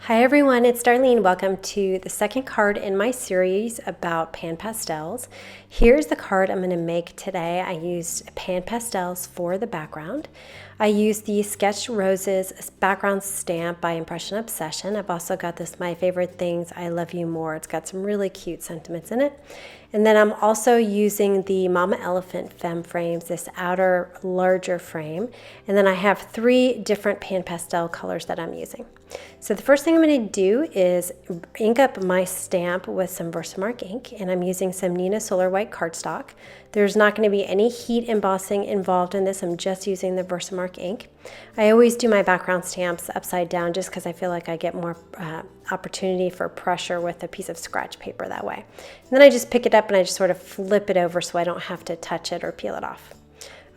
Hi everyone, it's Darlene. Welcome to the second card in my series about PanPastels. Here's the card I'm going to make today. I used PanPastels for the background. I used the Sketched Roses background stamp by Impression Obsession. I've also got this My Favorite Things, I Love You More. It's got some really cute sentiments in it. And then I'm also using the Mama Elephant Femme Frames, this outer larger frame. And then I have 3 different PanPastel colors that I'm using. So the first thing I'm going to do is ink up my stamp with some Versamark ink, and I'm using some Neenah Solar White cardstock. There's not going to be any heat embossing involved in this. I'm just using the Versamark ink. I always do my background stamps upside down just because I feel like I get more opportunity for pressure with a piece of scratch paper that way. And then I just pick it up and I just sort of flip it over so I don't have to touch it or peel it off.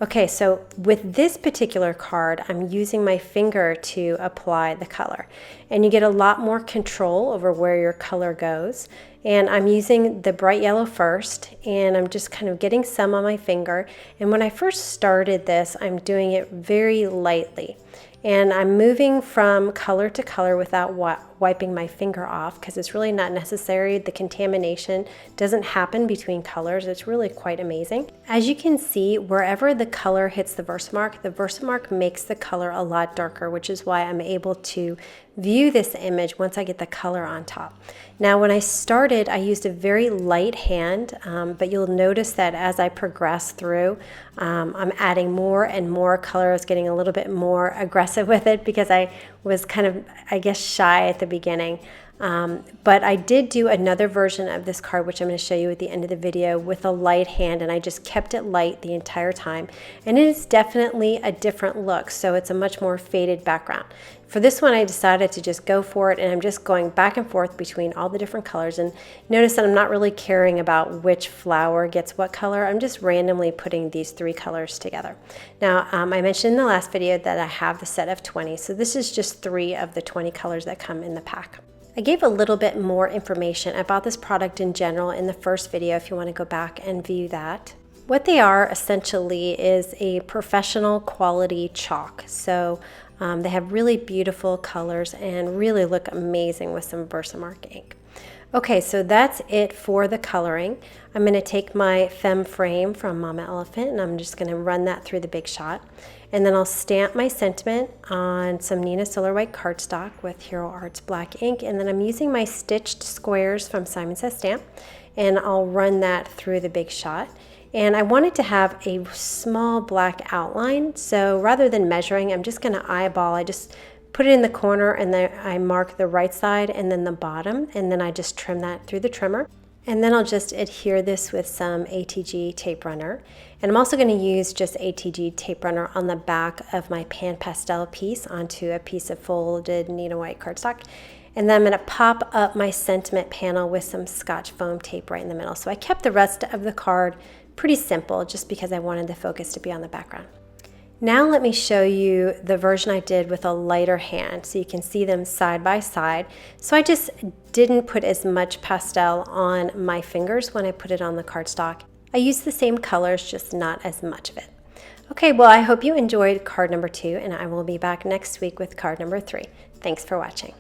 Okay, so with this particular card, I'm using my finger to apply the color. And you get a lot more control over where your color goes. And I'm using the bright yellow first, and I'm just kind of getting some on my finger. And when I first started this, I'm doing it very lightly. And I'm moving from color to color without wiping my finger off because it's really not necessary. The contamination doesn't happen between colors. It's really quite amazing. As you can see, wherever the color hits the Versamark makes the color a lot darker, which is why I'm able to view this image once I get the color on top. Now, when I started, I used a very light hand, but you'll notice that as I progress through, I'm adding more and more color. I was getting a little bit more aggressive with it because I was kind of, I guess, shy at the beginning. But I did do another version of this card, which I'm going to show you at the end of the video, with a light hand, and I just kept it light the entire time. And it is definitely a different look, so it's a much more faded background. For this one, I decided to just go for it, and I'm just going back and forth between all the different colors. And notice that I'm not really caring about which flower gets what color. I'm just randomly putting these 3 colors together. Now, I mentioned in the last video that I have the set of 20, so this is just 3 of the 20 colors that come in the pack. I gave a little bit more information about this product in general in the first video if you want to go back and view that. What they are essentially is a professional quality chalk. So they have really beautiful colors and really look amazing with some Versamark ink. Okay, so that's it for the coloring. I'm going to take my Femme Frame from Mama Elephant and I'm just going to run that through the Big Shot. And then I'll stamp my sentiment on some Neenah Solar White cardstock with Hero Arts black ink. And then I'm using my stitched squares from Simon Says Stamp, and I'll run that through the Big Shot. And I wanted to have a small black outline, so rather than measuring, I'm just going to eyeball. I just put it in the corner and then I mark the right side and then the bottom, and then I just trim that through the trimmer. And then I'll just adhere this with some ATG tape runner. And I'm also going to use just ATG tape runner on the back of my PanPastel piece onto a piece of folded Neenah White cardstock. And then I'm going to pop up my sentiment panel with some Scotch foam tape right in the middle. So I kept the rest of the card pretty simple just because I wanted the focus to be on the background. Now let me show you the version I did with a lighter hand so you can see them side by side. So I just didn't put as much pastel on my fingers when I put it on the cardstock. I used the same colors, just not as much of it. Okay, well, I hope you enjoyed card number 2, and I will be back next week with card number 3. Thanks for watching.